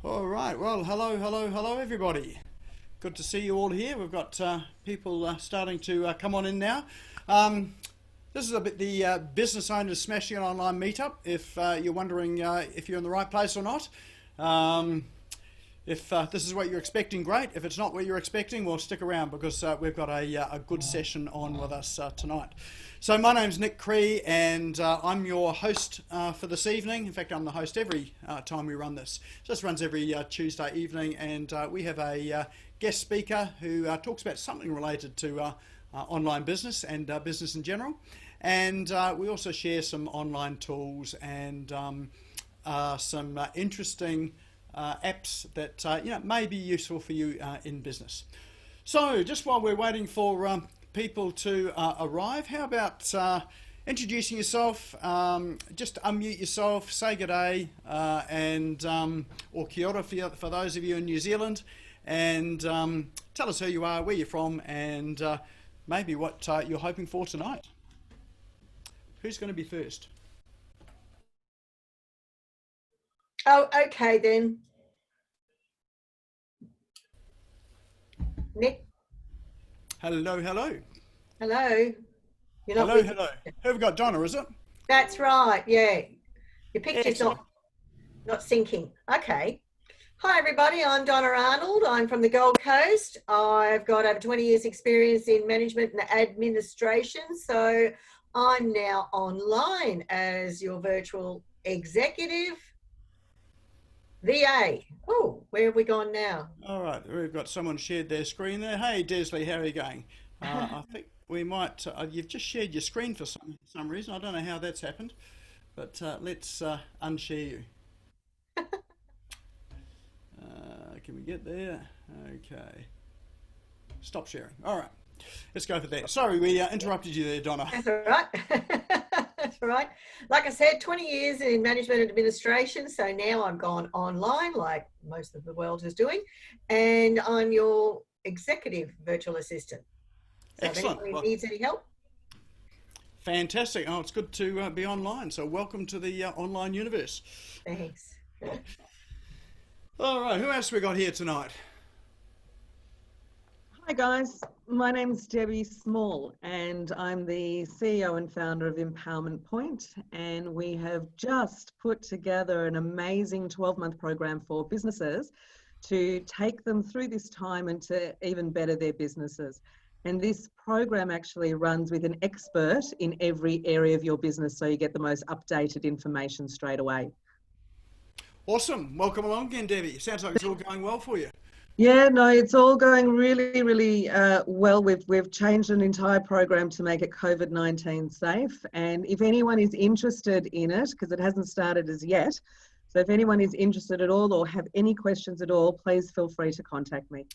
All right. Well, hello, everybody. Good to see you all here. We've got people starting to come on in now. This is a bit the Business Owners Smashing an Online Meetup. If you're wondering if you're in the right place or not. If this is what you're expecting, great. If it's not what you're expecting, well, stick around because we've got a good session on with us tonight. So my name's Nick Cree and I'm your host for this evening. In fact, I'm the host every time we run this. This runs every Tuesday evening, and we have a guest speaker who talks about something related to online business and business in general. And we also share some online tools and some interesting apps that may be useful for you in business. So just while we're waiting for people to arrive, how about introducing yourself? Just unmute yourself, say good day, and or kia ora for those of you in New Zealand, and tell us who you are, where you're from, and maybe what you're hoping for tonight. Who's going to be first? Oh, okay then. Nick. Hello. Hello. You're not Hello. Who have we got? Donna, is it? That's right. Yeah. Your picture's Excellent. not syncing. Okay. Hi everybody. I'm Donna Arnold. I'm from the Gold Coast. I've got over 20 years experience in management and administration. So I'm now online as your virtual executive VA. Oh, where have we gone now? All right, we've got someone shared their screen there. Hey, Desley, how are you going? I think we might. You've just shared your screen for some reason. I don't know how that's happened, but let's unshare you. Can we get there? Okay. Stop sharing. All right. Let's go for that. Sorry, we interrupted you there, Donna. That's all right. That's all right. Like I said, 20 years in management and administration. So now I've gone online like most of the world is doing. And I'm your executive virtual assistant. So Excellent. if anybody needs any help. Fantastic. Oh, it's good to be online. So welcome to the online universe. Thanks. All right. Who else we got here tonight? Hi guys, my name is Debbie Small and I'm the CEO and founder of Empowerment Point, and we have just put together an amazing 12-month program for businesses to take them through this time and to even better their businesses. And this program actually runs with an expert in every area of your business, so you get the most updated information straight away. Awesome. Welcome along again, Debbie. Sounds like it's all going well for you. Yeah, no, it's all going really well. We've changed an entire program to make it COVID-19 safe. And if anyone is interested in it, because it hasn't started as yet, so if anyone is interested at all or have any questions at all, please feel free to contact me.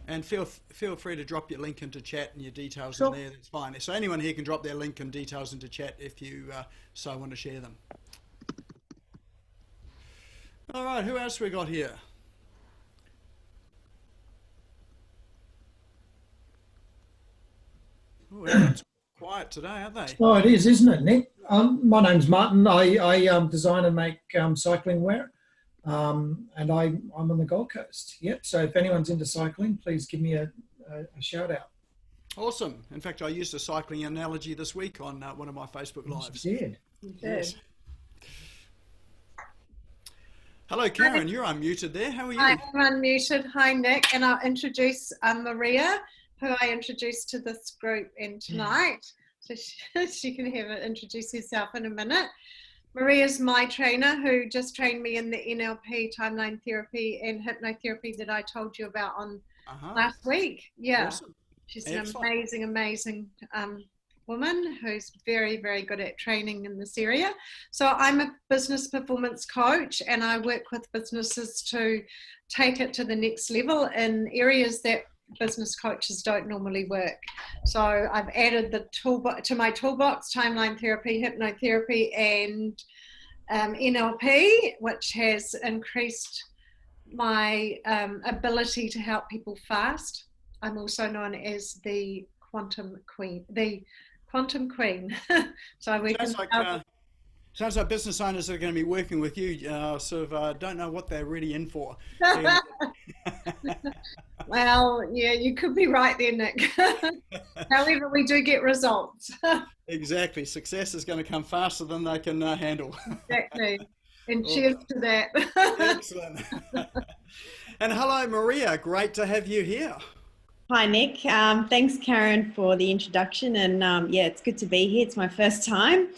And feel free to drop your link into chat and your details Sure. in there. That's fine. So anyone here can drop their link and details into chat if you so want to share them. All right, who else we got here? Oh, everyone's quiet today, aren't they? Oh, it is, isn't it, Nick? My name's Martin. I design and make cycling wear, and I'm on the Gold Coast. Yep. So if anyone's into cycling, please give me a shout out. Awesome. In fact, I used a cycling analogy this week on one of my Facebook Lives. You did. Yes. Hello, Karen. You're unmuted there. How are you? I'm unmuted. Hi, Nick. And I'll introduce Maria, who I introduced to this group in tonight. So she can introduce herself in a minute. Maria's my trainer who just trained me in the NLP, timeline therapy and hypnotherapy that I told you about on last week. Yeah. Awesome. She's an Excellent. amazing woman who's very good at training in this area. So I'm a business performance coach, and I work with businesses to take it to the next level in areas that business coaches don't normally work. So I've added the toolbox to my toolbox: timeline therapy, hypnotherapy, and NLP, which has increased my ability to help people fast. I'm also known as the quantum queen. So I work Sounds like business owners that are going to be working with you don't know what they're really in for. Well, yeah, you could be right there, Nick. However, we do get results. Exactly. Success is going to come faster than they can handle. Exactly. And cheers to that. Excellent. And hello, Maria. Great to have you here. Hi, Nick. Thanks, Karen, for the introduction. And yeah, it's good to be here. It's my first time.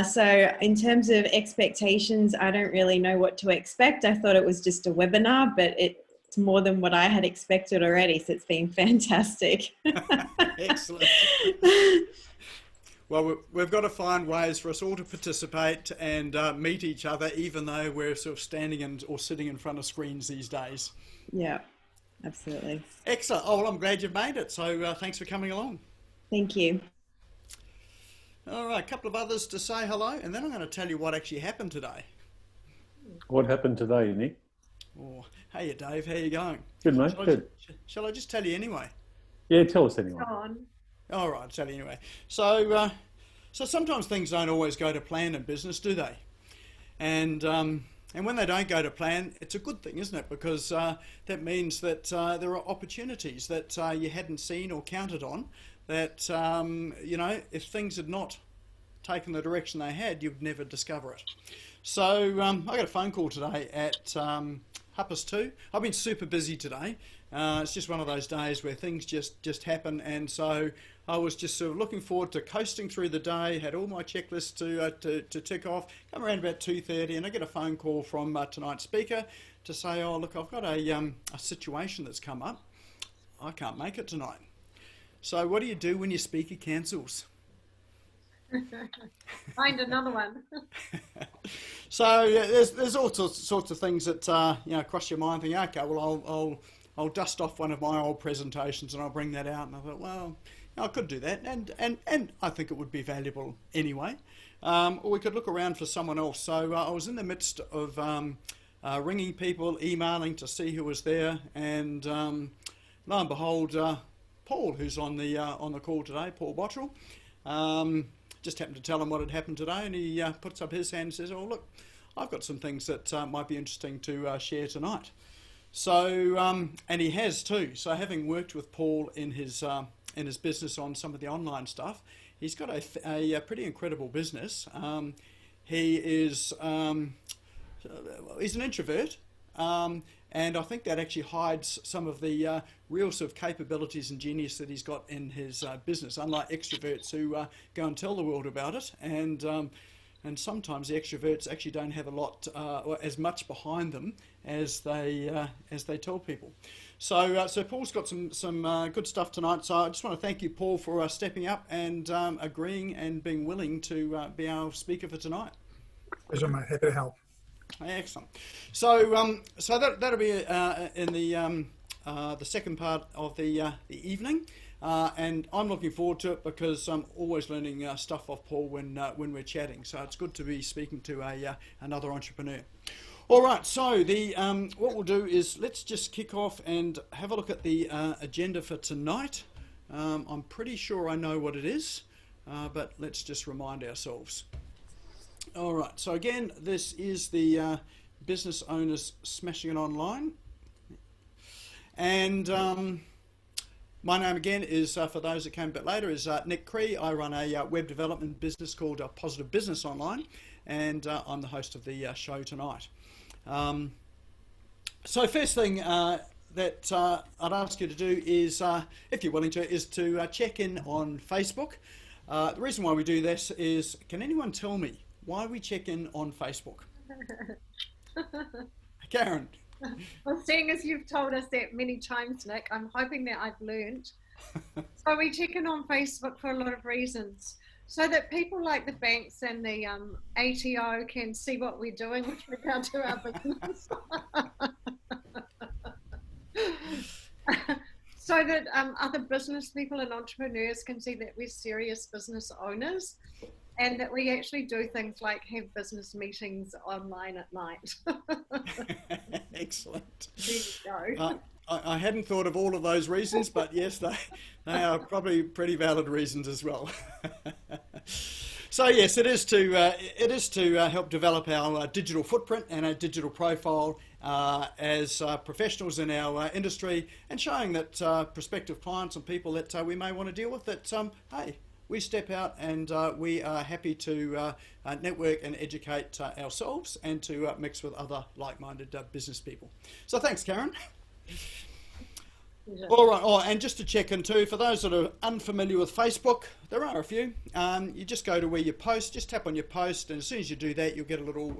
So in terms of expectations, I don't really know what to expect. I thought it was just a webinar, but it's more than what I had expected already. So it's been fantastic. Excellent. Well, we've got to find ways for us all to participate and meet each other, even though we're sort of standing or sitting in front of screens these days. Yeah, absolutely. Excellent. Oh, well, I'm glad you've made it. So thanks for coming along. Thank you. All right, a couple of others to say hello, and then I'm going to tell you what actually happened today. What happened today, Nick? Oh, hey, Dave, how you going? Good, mate. Good. Shall I just tell you anyway? Yeah, tell us anyway. Go on. All right, I'll tell you anyway. So sometimes things don't always go to plan in business, do they? And when they don't go to plan, it's a good thing, isn't it? Because that means that there are opportunities that you hadn't seen or counted on. That if things had not taken the direction they had, you'd never discover it. So I got a phone call today at 2:30. I've been super busy today. It's just one of those days where things just happen, and so I was just sort of looking forward to coasting through the day. Had all my checklists to tick off. Come around about 2:30, and I get a phone call from tonight's speaker to say, "Oh, look, I've got a situation that's come up. I can't make it tonight." So what do you do when your speaker cancels? Find another one. So yeah, there's all sorts of things that cross your mind. Thinking, okay, well I'll dust off one of my old presentations and I'll bring that out. And I thought, well, I could do that, and I think it would be valuable anyway. Or we could look around for someone else. So I was in the midst of ringing people, emailing to see who was there, and lo and behold, Paul, who's on the call today, Paul Bottrell, just happened to tell him what had happened today, and he puts up his hand and says, "Oh, look, I've got some things that might be interesting to share tonight." So, and he has too. So, having worked with Paul in his business on some of the online stuff, he's got a pretty incredible business. He is he's an introvert. And I think that actually hides some of the real sort of capabilities and genius that he's got in his business, unlike extroverts who go and tell the world about it. And sometimes the extroverts actually don't have a lot or as much behind them as they tell people. So Paul's got some good stuff tonight. So I just want to thank you, Paul, for stepping up and agreeing and being willing to be our speaker for tonight. Pleasure, mate. Happy to help. Excellent. So that'll be in the second part of the evening, and I'm looking forward to it because I'm always learning stuff off Paul when we're chatting. So it's good to be speaking to another entrepreneur. All right. So what we'll do is let's just kick off and have a look at the agenda for tonight. I'm pretty sure I know what it is, but let's just remind ourselves. All right, so again, this is the Business Owners Smashing It Online. And my name again is, for those that came a bit later, is Nick Cree. I run a web development business called Positive Business Online, and I'm the host of the show tonight. So first thing that I'd ask you to do is, if you're willing to, is to check in on Facebook. The reason why we do this is, can anyone tell me why we check in on Facebook? Karen. Well, seeing as you've told us that many times, Nick, I'm hoping that I've learned. So we check in on Facebook for a lot of reasons. So that people like the banks and the ATO can see what we're doing with regard to our business. So that other business people and entrepreneurs can see that we're serious business owners, and that we actually do things like have business meetings online at night. Excellent. There you go. I hadn't thought of all of those reasons, but yes, they are probably pretty valid reasons as well. So yes, it is to help develop our digital footprint and our digital profile as professionals in our industry, and showing that prospective clients and people that we may want to deal with that, hey, we step out and we are happy to network and educate ourselves and to mix with other like-minded business people. So thanks, Karen. All right, oh, and just to check in too, for those that are unfamiliar with Facebook, there are a few. You just go to where you post, just tap on your post, and as soon as you do that, you'll get a little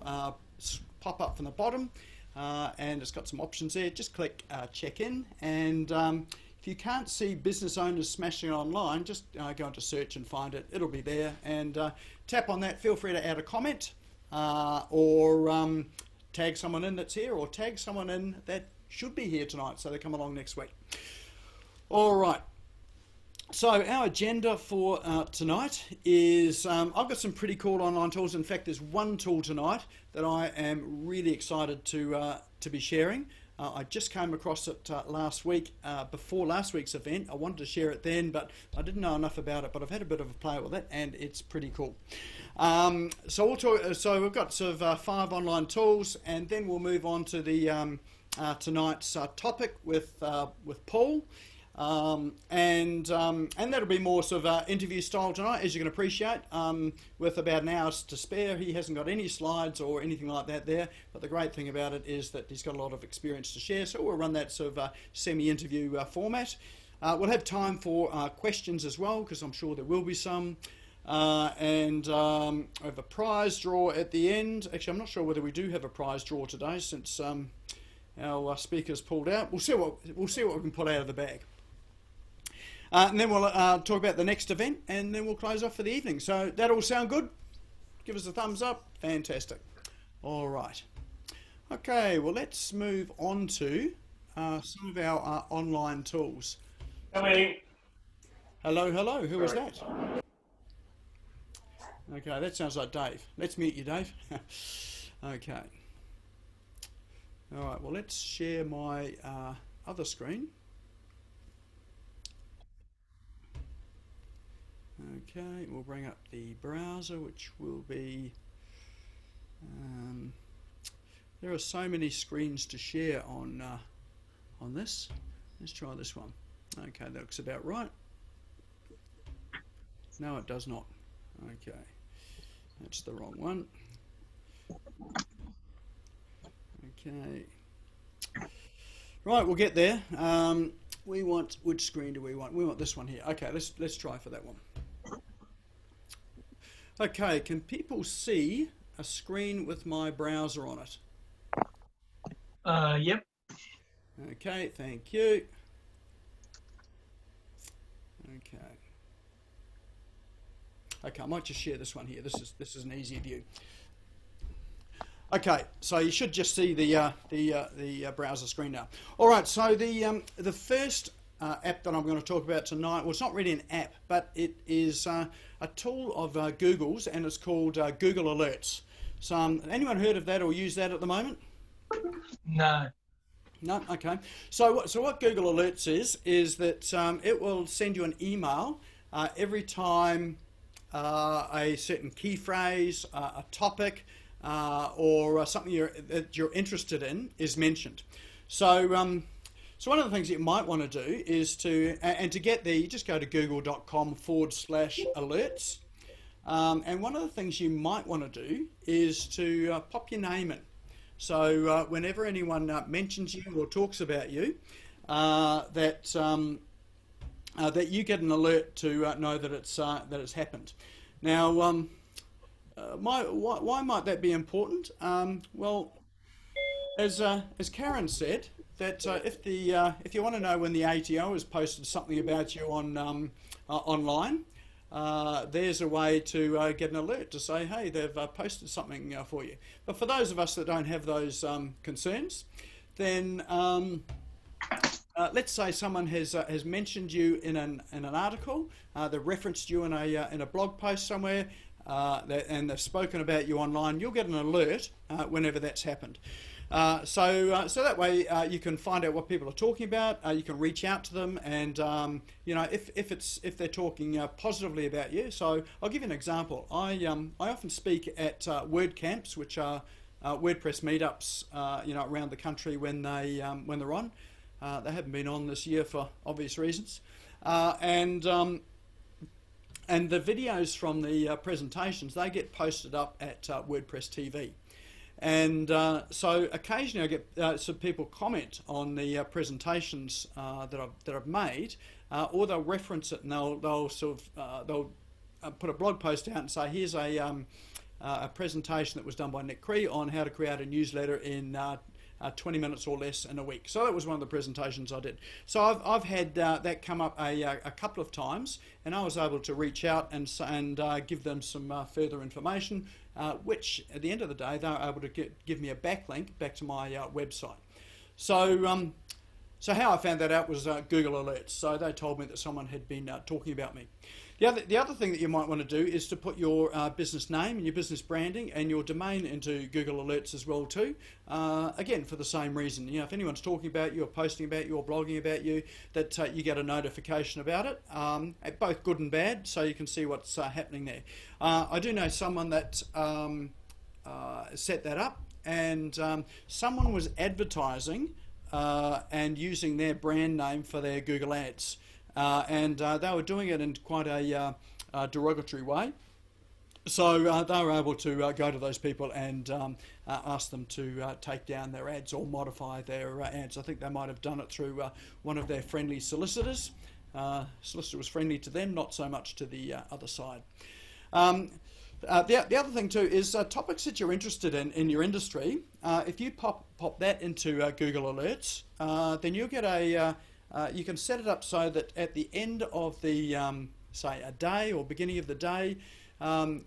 pop-up from the bottom, and it's got some options there. Just click check in, and if you can't see business owners smashing it online, just go into search and find it. It'll be there, and tap on that. Feel free to add a comment or tag someone in that's here, or tag someone in that should be here tonight, so they come along next week. All right, so our agenda for tonight is I've got some pretty cool online tools. In fact, there's one tool tonight that I am really excited to be sharing. I just came across it last week, before last week's event. I wanted to share it then, but I didn't know enough about it, but I've had a bit of a play with it, and it's pretty cool. So we've got sort of 5 online tools, and then we'll move on to the tonight's topic with Paul, and that'll be more sort of interview style tonight, as you can appreciate, with about an hour to spare. He hasn't got any slides or anything like that there, but the great thing about it is that he's got a lot of experience to share, so we'll run that sort of semi-interview format. We'll have time for questions as well, because I'm sure there will be some. And I have a prize draw at the end. Actually, I'm not sure whether we do have a prize draw today, since our speakers pulled out. We'll see what we can pull out of the bag. And then we'll talk about the next event, and then we'll close off for the evening. So that all sound good? Give us a thumbs up. Fantastic. All right. Okay, well, let's move on to some of our online tools. Hello. Hello. Who was that? Okay, that sounds like Dave. Let's mute you, Dave. Okay. All right, well, let's share my other screen. Okay, we'll bring up the browser, which will be... there are so many screens to share on this. Let's try this one. Okay, that looks about right. No, it does not. Okay, that's the wrong one. Okay. Right, we'll get there. We want, which screen do we want? We want this one here. Okay, let's try for that one. Okay, can people see a screen with my browser on it? Yep. Okay, thank you. Okay. Okay, I might just share this one here. This is an easier view. Okay, so you should just see the browser screen now. All right, so the first app that I'm going to talk about tonight, well, it's not really an app, but it is a tool of Google's, and it's called Google Alerts. So anyone heard of that or use that at the moment? No. No? Okay. So what Google Alerts is that it will send you an email every time a certain key phrase, a topic, or something that you're interested in is mentioned. So so one of the things you might want to do is to get there, you just go to google.com/alerts. And one of the things you might want to do is to pop your name in. So whenever anyone mentions you or talks about you, that you get an alert to know that it's happened. Now, why might that be important? Well, as Karen said, that if you want to know when the ATO has posted something about you on online, there's a way to get an alert to say, hey, they've posted something for you. But for those of us that don't have those concerns, then let's say someone has mentioned you in an article, they've referenced you in a blog post somewhere, and they've spoken about you online. You'll get an alert whenever that's happened. So that way you can find out what people are talking about. You can reach out to them, and you know, if they're talking positively about you. So I'll give you an example. I often speak at WordCamps, which are WordPress meetups, you know, around the country when they're on. They haven't been on this year for obvious reasons, and the videos from the presentations, they get posted up at WordPress TV. And so occasionally I get some people comment on the presentations that I've made, or they'll reference it, and they'll sort of put a blog post out and say, here's a presentation that was done by Nick Cree on how to create a newsletter in 20 minutes or less in a week. So that was one of the presentations I did. So I've had that come up a couple of times, and I was able to reach out and give them some further information, which at the end of the day they were able to give me a backlink back to my website. So so how I found that out was Google Alerts. So they told me that someone had been talking about me. The other thing that you might want to do is to put your business name and your business branding and your domain into Google Alerts as well too. Again, for the same reason. You know, if anyone's talking about you or posting about you or blogging about you, that you get a notification about it, both good and bad, so you can see what's happening there. I do know someone that set that up, and someone was advertising and using their brand name for their Google Ads. And they were doing it in quite a derogatory way. So they were able to go to those people and ask them to take down their ads or modify their ads. I think they might have done it through one of their friendly solicitors. Solicitor was friendly to them, not so much to the other side. The other thing too is topics that you're interested in your industry. If you pop that into Google Alerts, then you'll get a you can set it up so that at the end of the, say, a day or beginning of the day,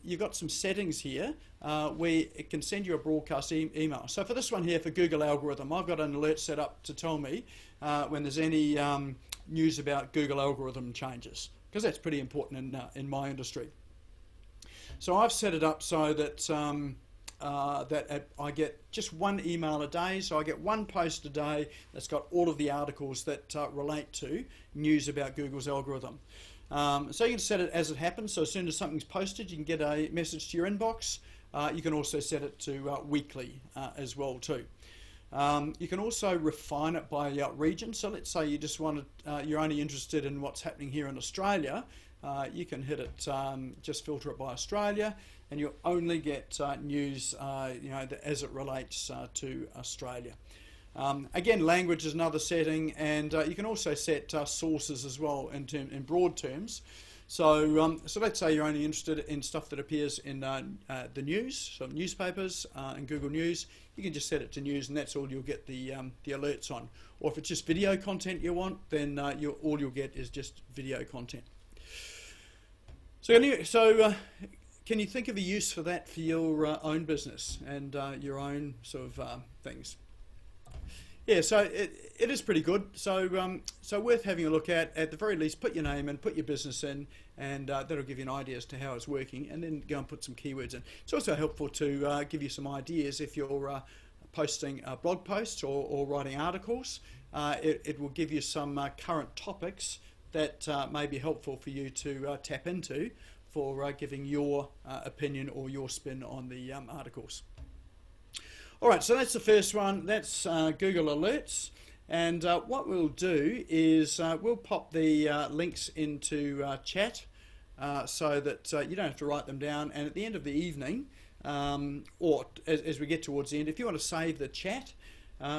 you've got some settings here where it can send you a broadcast email. So for this one here, for Google algorithm, I've got an alert set up to tell me when there's any news about Google algorithm changes, because that's pretty important in my industry. So I've set it up so that I get just one email a day, so I get one post a day that's got all of the articles that relate to news about Google's algorithm. So you can set it as it happens, so as soon as something's posted you can get a message to your inbox. You can also set it to weekly as well too. You can also refine it by region, so let's say you just want to, you're only interested in what's happening here in Australia. You can hit it, just filter it by Australia, and you'll only get news, you know, as it relates to Australia. Again, language is another setting, and you can also set sources as well in broad terms. So, so let's say you're only interested in stuff that appears in the news, so newspapers and Google News. You can just set it to news, and that's all you'll get the alerts on. Or if it's just video content you want, then all you'll get is just video content. So, can you think of a use for that for your own business and your own sort of things? Yeah, so it is pretty good. So so worth having a look at. At the very least, put your name in, put your business in, and that'll give you an idea as to how it's working. And then go and put some keywords in. It's also helpful to give you some ideas if you're posting blog posts or writing articles. It will give you some current topics that may be helpful for you to tap into for giving your opinion or your spin on the articles. All right, so that's the first one. That's Google Alerts. And what we'll do is we'll pop the links into chat so that you don't have to write them down. And at the end of the evening, or as we get towards the end, if you want to save the chat,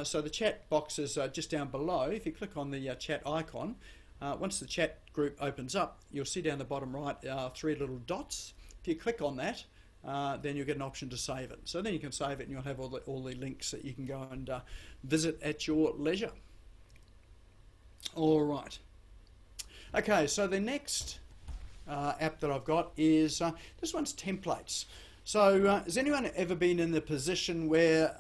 so the chat box is just down below. If you click on the chat icon, once the chat group opens up, you'll see down the bottom right 3 little dots. If you click on that, then you'll get an option to save it. So then you can save it and you'll have all the links that you can go and visit at your leisure. All right. Okay, so the next app that I've got is, this one's templates. So has anyone ever been in the position where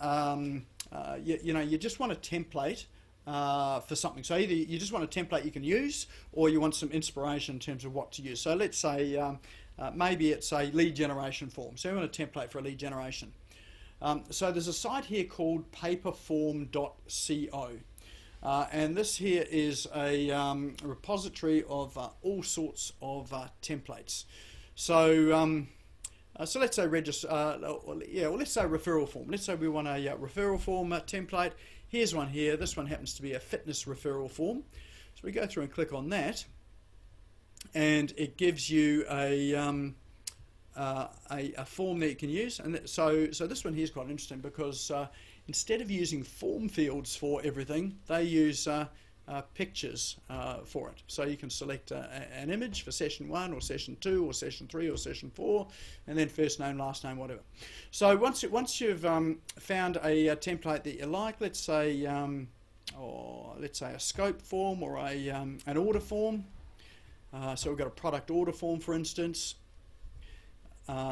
you know, you just want a template for something? So either you just want a template you can use, or you want some inspiration in terms of what to use. So let's say maybe it's a lead generation form. So you want a template for a lead generation. So there's a site here called paperform.co. And this here is a repository of all sorts of templates. So so let's say let's say referral form. Let's say we want a referral form template. Here's one here. This one happens to be a fitness referral form. So we go through and click on that, and it gives you a form that you can use. And so this one here is quite interesting because instead of using form fields for everything, they use pictures for it. So you can select an image for session 1 or session 2 or session 3 or session 4, and then first name, last name, whatever. So once you've found a template that you like, let's say a scope form or an order form. So we've got a product order form, for instance.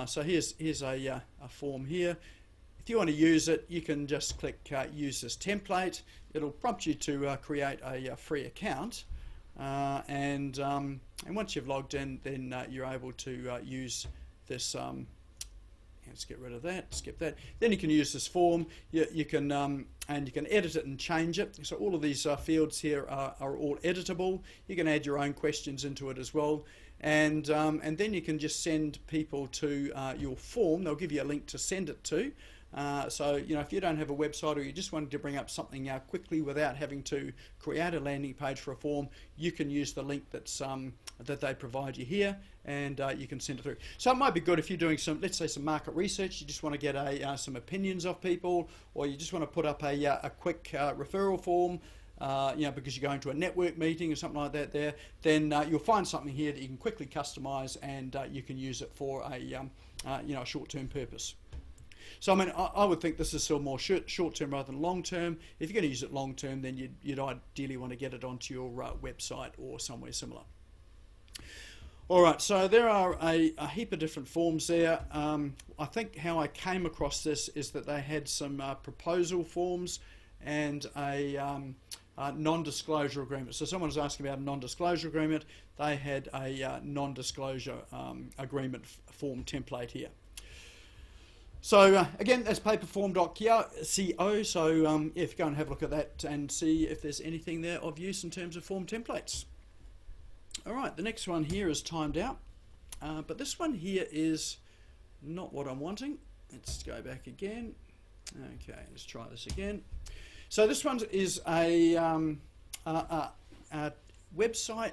So here's a form here. If you want to use it, you can just click use this template. It'll prompt you to create a free account, and once you've logged in, then you're able to use this. Let's get rid of that. Skip that. Then you can use this form. You can and you can edit it and change it. So all of these fields here are all editable. You can add your own questions into it as well. And then you can just send people to your form. They'll give you a link to send it to. So if you don't have a website, or you just wanted to bring up something quickly without having to create a landing page for a form, you can use the link that's that they provide you here, and you can send it through. So it might be good if you're doing let's say some market research. You just want to get some opinions of people, or you just want to put up a quick referral form. Because you're going to a network meeting or something like that then you'll find something here that you can quickly customize, and you can use it for a short-term purpose. So I mean, I would think this is still more short-term rather than long-term. If you're going to use it long-term, then you'd ideally want to get it onto your website or somewhere similar. All right, so there are a heap of different forms there. I think how I came across this is that they had some proposal forms and a non-disclosure agreement. So someone was asking about a non-disclosure agreement. They had a non-disclosure agreement form template here. So again, that's paperform.co. So if you go and have a look at that and see if there's anything there of use in terms of form templates. All right, the next one here is timed out, but this one here is not what I'm wanting. Let's go back again. Okay, let's try this again. So this one is a website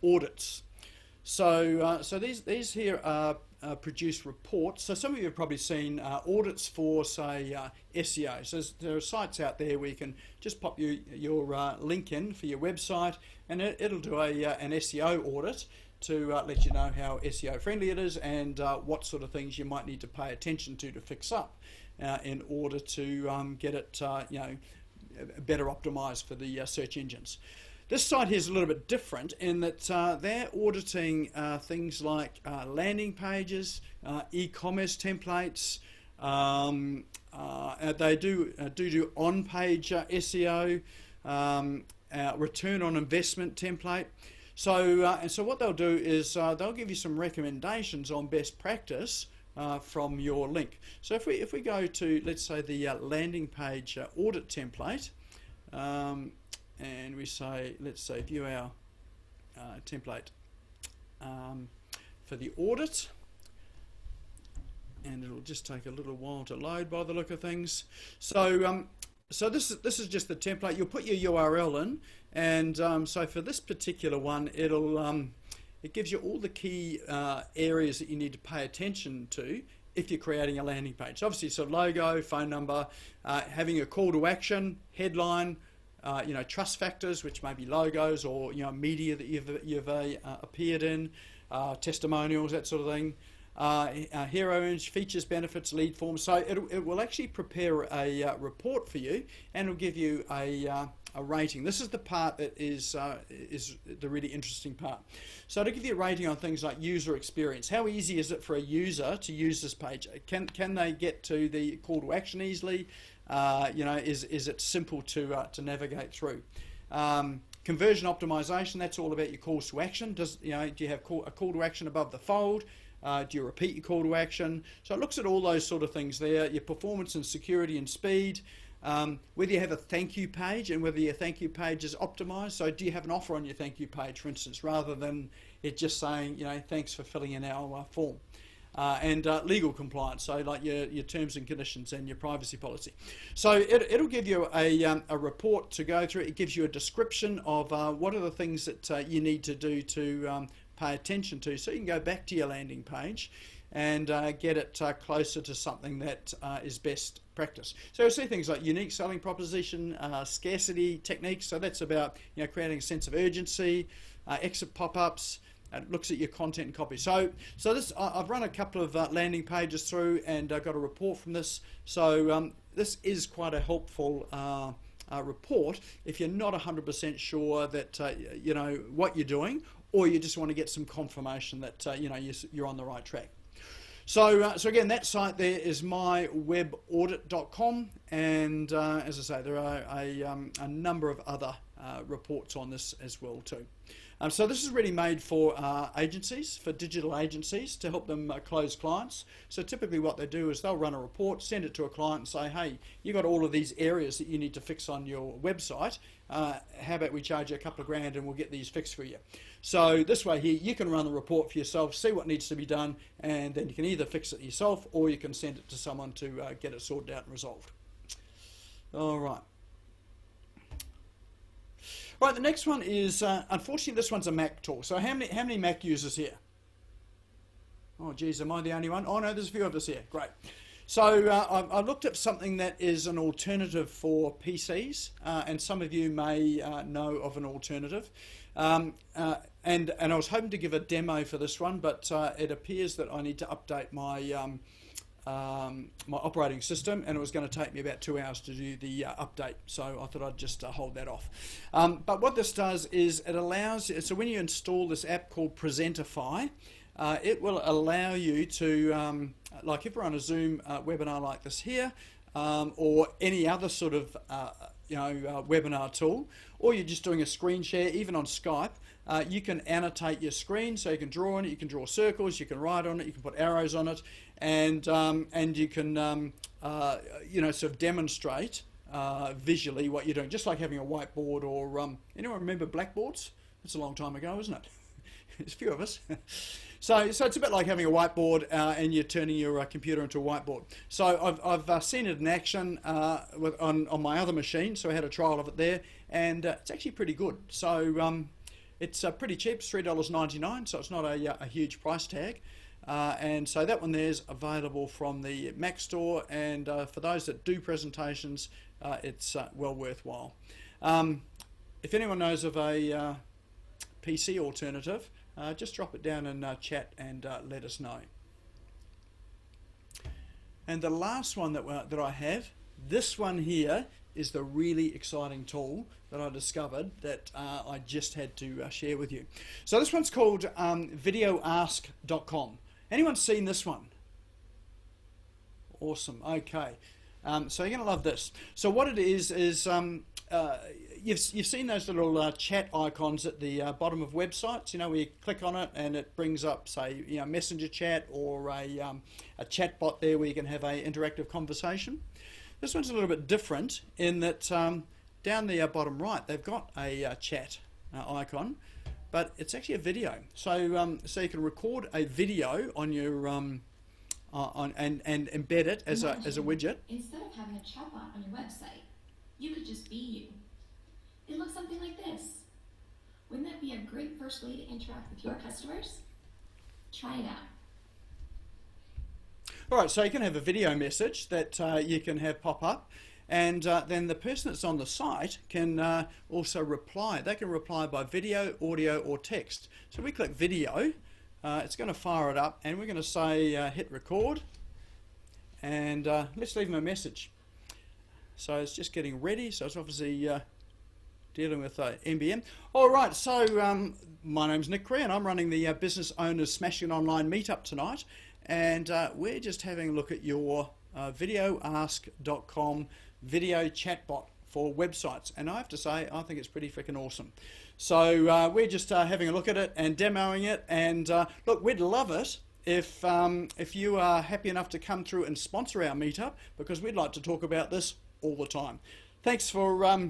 audits. So these here are produce reports. So some of you have probably seen audits for, say, SEO. So there are sites out there where you can just pop your link in for your website, and it'll do an SEO audit to let you know how SEO friendly it is, and what sort of things you might need to pay attention to fix up in order to get it better optimized for the search engines. This site here is a little bit different in that they're auditing things like landing pages, e-commerce templates. They do on-page SEO, return on investment template. So what they'll do is they'll give you some recommendations on best practice from your link. So if we go to, let's say, the landing page audit template, and we say, let's say, view our template for the audit, and it'll just take a little while to load by the look of things. So so this is just the template. You'll put your URL in, and so for this particular one, it gives you all the key areas that you need to pay attention to if you're creating a landing page. Obviously, so logo, phone number, having a call to action, headline, trust factors, which may be logos or media that you've appeared in, testimonials, that sort of thing. Hero image, features, benefits, lead forms. So it will actually prepare a report for you, and it'll give you a rating. This is the part that is the really interesting part. So to give you a rating on things like user experience, how easy is it for a user to use this page? Can they get to the call to action easily? Is it simple to navigate through? Conversion optimization, that's all about your calls to action. Do you have a call to action above the fold? Do you repeat your call to action? So it looks at all those sort of things there, your performance and security and speed, whether you have a thank you page and whether your thank you page is optimized. So do you have an offer on your thank you page, for instance, rather than it just saying, you know, thanks for filling in our form. And legal compliance, so like your terms and conditions and your privacy policy. So it'll give you a report to go through. It gives you a description of what are the things that you need to do to pay attention to, so you can go back to your landing page and get it closer to something that is best practice. So you'll see things like unique selling proposition, scarcity techniques, so that's about, you know, creating a sense of urgency, exit pop-ups. It looks at your content and copy. So this, I've run a couple of landing pages through and got a report from this. So this is quite a helpful report if you're not 100% sure that you know what you're doing, or you just want to get some confirmation that you know you're on the right track. So again, that site there is MyWebAudit.com, and as I say, there are a number of other reports on this as well too. So this is really made for agencies, for digital agencies, to help them close clients. So typically what they do is they'll run a report, send it to a client and say, hey, you got all of these areas that you need to fix on your website. How about we charge you a couple of grand and we'll get these fixed for you. So this way here, you can run the report for yourself, see what needs to be done, and then you can either fix it yourself or you can send it to someone to get it sorted out and resolved. All right. Right, the next one is, unfortunately, this one's a Mac tool. So how many Mac users here? Oh, geez, am I the only one? Oh, no, there's a few of us here. Great. So I've looked at something that is an alternative for PCs, and some of you may know of an alternative. And I was hoping to give a demo for this one, but it appears that I need to update my my operating system, and it was going to take me about 2 hours to do the update, so I thought I'd just hold that off. But what this does is it allows, so when you install this app called Presentify, it will allow you to, like if we're on a Zoom webinar like this here, or any other sort of webinar tool, or you're just doing a screen share, even on Skype, you can annotate your screen, so you can draw on it, you can draw circles, you can write on it, you can put arrows on it, and you can sort of demonstrate visually what you're doing, just like having a whiteboard or anyone remember blackboards? It's a long time ago, isn't it? There's a few of us. So it's a bit like having a whiteboard and you're turning your computer into a whiteboard. So I've seen it in action on my other machine, so I had a trial of it there, and it's actually pretty good. So it's pretty cheap, it's $3.99, so it's not a huge price tag. And so that one there's available from the Mac store, and for those that do presentations, it's well worthwhile. If anyone knows of a PC alternative, just drop it down in chat and let us know. And the last one that I have, this one here, is the really exciting tool that I discovered that I just had to share with you. So this one's called VideoAsk.com. Anyone seen this one? Awesome. Okay. So you're going to love this. So what it is you've seen those little chat icons at the bottom of websites, where you click on it and it brings up, say, messenger chat or a chat bot there where you can have an interactive conversation. This one's a little bit different in that down the bottom right they've got a chat icon, but it's actually a video. So so you can record a video on your and embed it as a widget. Instead of having a chatbot on your website, you could just be you. It looks something like this. Wouldn't that be a great first way to interact with your customers? Try it out. All right, so you can have a video message that you can have pop up, and then the person that's on the site can also reply. They can reply by video, audio, or text. So we click video, it's going to fire it up, and we're going to say hit record, and let's leave them a message. So it's just getting ready, so it's obviously dealing with MBM. All right, so my name's Nick Cree, and I'm running the Business Owners Smashing Online meetup tonight, and we're just having a look at your VideoAsk.com video chatbot for websites, and I have to say I think it's pretty freaking awesome. So we're just having a look at it and demoing it, and look, we'd love it if you are happy enough to come through and sponsor our meetup, because we'd like to talk about this all the time. Thanks for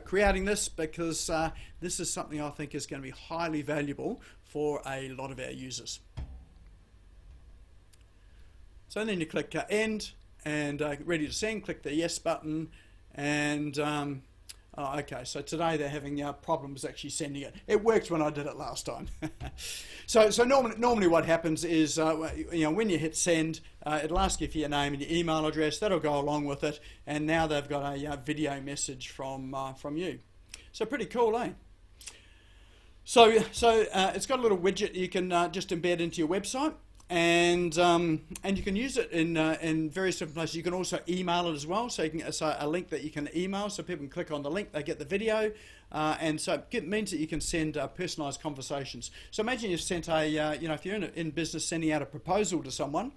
creating this, because this is something I think is going to be highly valuable for a lot of our users. So then you click end, and ready to send, click the yes button, and okay, so today they're having problems actually sending it. It worked when I did it last time. so normally what happens is, when you hit send, it'll ask you for your name and your email address. That'll go along with it, and now they've got a video message from you. So pretty cool, eh? So it's got a little widget you can just embed into your website. And you can use it in various different places. You can also email it as well, so you can a link that you can email, so people can click on the link, they get the video, and so it means that you can send personalised conversations. So imagine you've sent if you're in business sending out a proposal to someone,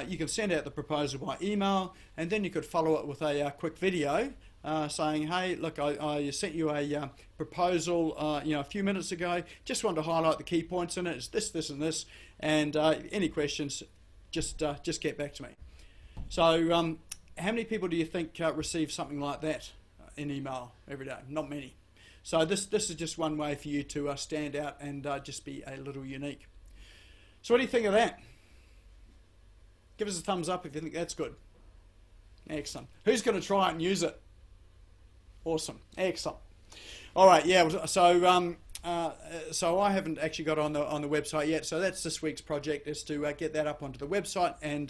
you can send out the proposal by email, and then you could follow it with a quick video. Saying, hey, look, I sent you a proposal, a few minutes ago. Just wanted to highlight the key points in it. It's this, this, and this. And any questions, just get back to me. So, how many people do you think receive something like that in email every day? Not many. So this is just one way for you to stand out and just be a little unique. So what do you think of that? Give us a thumbs up if you think that's good. Excellent. Who's going to try it and use it? Awesome, excellent. All right, yeah. So so I haven't actually got on the website yet. So that's this week's project, is to get that up onto the website and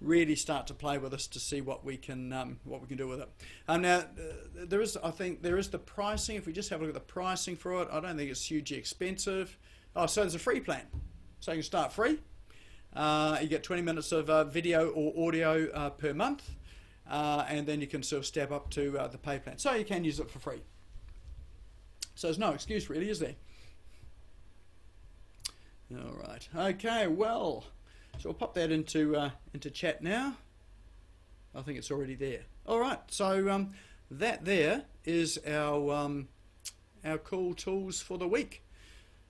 really start to play with this to see what we can do with it. Now there is the pricing. If we just have a look at the pricing for it, I don't think it's hugely expensive. Oh, so there's a free plan. So you can start free. You get 20 minutes of video or audio per month. And then you can sort of step up to the pay plan. So you can use it for free. So there's no excuse really, is there? All right. Okay, well, so we'll pop that into chat now. I think it's already there. All right, so that there is our cool tools for the week.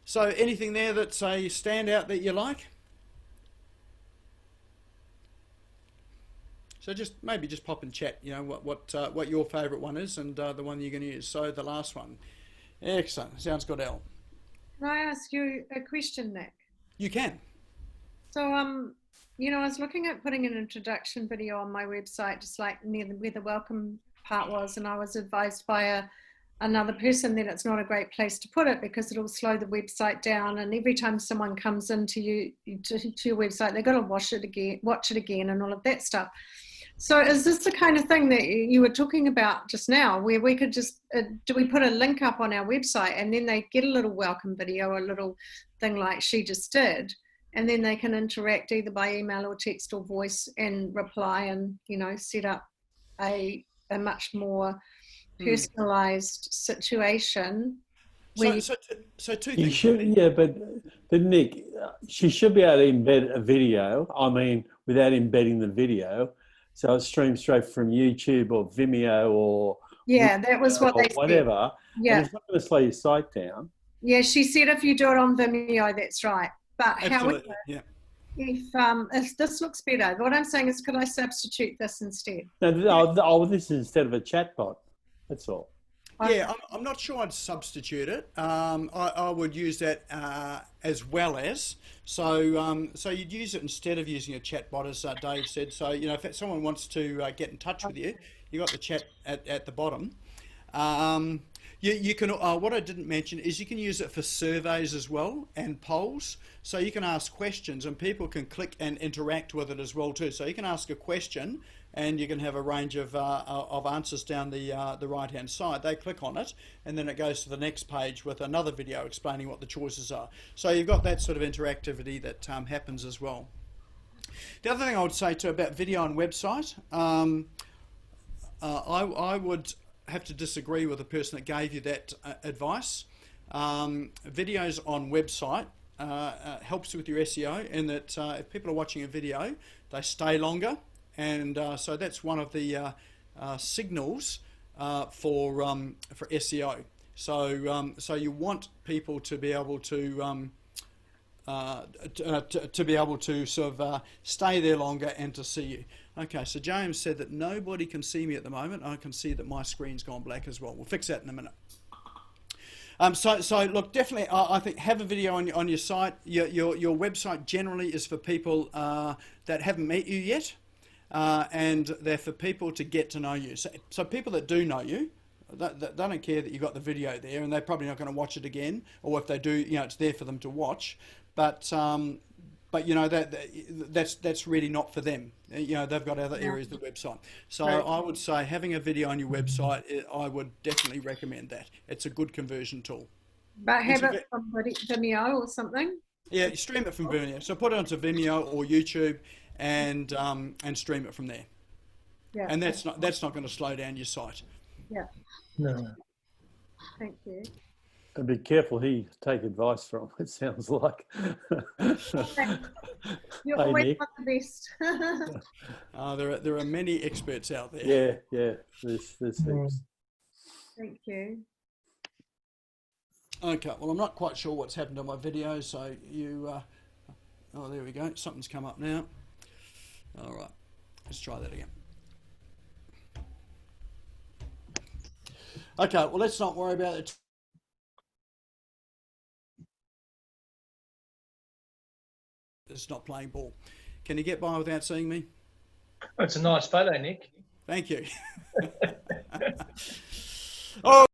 So anything there that's a standout that you like? So maybe just pop in chat, what your favourite one is, and the one you're going to use. So the last one. Excellent. Sounds good, Al. Can I ask you a question, Nick? You can. So, I was looking at putting an introduction video on my website, just like near where the welcome part was, and I was advised by another person that it's not a great place to put it because it'll slow the website down, and every time someone comes into your website, they've got to watch it again, and all of that stuff. So is this the kind of thing that you were talking about just now, where we could just, do we put a link up on our website and then they get a little welcome video, a little thing like she just did, and then they can interact either by email or text or voice and reply and, set up a much more personalized situation. So two You things. should, yeah, but Nick, she should be able to embed a video, without embedding the video. So it streams straight from YouTube or Vimeo or that was what they whatever. said. Yeah, and it's not going to slow your site down. Yeah, she said if you do it on Vimeo, that's right. But Absolutely. however, if this looks better, what I'm saying is, could I substitute this instead? No, this is instead of a chatbot. That's all. Yeah, I'm not sure I'd substitute it. I would use that as well as. So you'd use it instead of using a chatbot, as Dave said. So, if someone wants to get in touch with you, you got the chat at the bottom. You can. What I didn't mention is you can use it for surveys as well and polls. So you can ask questions and people can click and interact with it as well too. So you can ask a question and you can have a range of answers down the right-hand side. They click on it, and then it goes to the next page with another video explaining what the choices are. So you've got that sort of interactivity that happens as well. The other thing I would say too about video on website, I would have to disagree with the person that gave you that advice. Videos on website helps with your SEO in that if people are watching a video, they stay longer. And so that's one of the signals for SEO. So you want people to be able to to be able to sort of stay there longer and to see you. Okay, so James said that nobody can see me at the moment. I can see that my screen's gone black as well. We'll fix that in a minute. So look, definitely, I think have a video on your site. Your website generally is for people that haven't met you yet, and they're for people to get to know you. So people that do know you, they don't care that you got the video there, and they're probably not going to watch it again, or if they do, you know, it's there for them to watch. But you know that's really not for them. You know, they've got other areas of the website. So Right. I would say having a video on your website, I would definitely recommend that. It's a good conversion tool. But have it from Vimeo or something? Yeah, stream it from Vimeo. So put it onto Vimeo or YouTube and stream it from there. Yeah. And that's not going to slow down your site. Yeah. No. Thank you. And be careful who you take advice from, it sounds like. You're Hey, always Nick. not the best. There are many experts out there. Yeah, there's heaps. Thank you. Okay, well, I'm not quite sure what's happened to my video, so you... oh, there we go. Something's come up now. All right, let's try that again. Okay, well, let's not worry about it. It's not playing ball. Can you get by without seeing me? It's a nice photo, Nick. Thank you. Oh.